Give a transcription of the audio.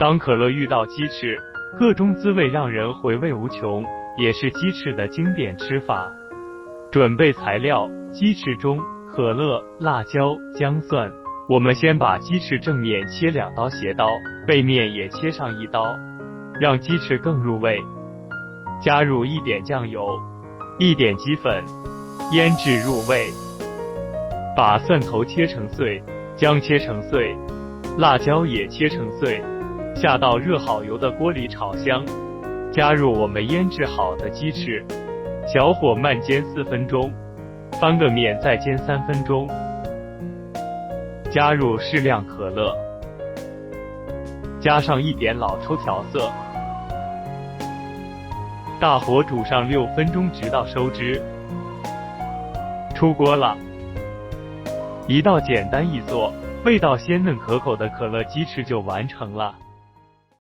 当可乐遇到鸡翅，各种滋味让人回味无穷，也是鸡翅的经典吃法。准备材料：鸡翅中可乐、辣椒、姜蒜。我们先把鸡翅正面切2刀斜刀，背面也切上1刀，让鸡翅更入味。加入1点酱油、1点鸡粉，腌制入味。把蒜头切成碎，姜切成碎，辣椒也切成碎，下到热好油的锅里炒香。加入我们腌制好的鸡翅，小火慢煎4分钟，翻个面再煎3分钟。加入适量可乐，加上1点老抽调色，大火煮上6分钟，直到收汁。出锅了，一道简单易做、味道鲜嫩可口的可乐鸡翅就完成了。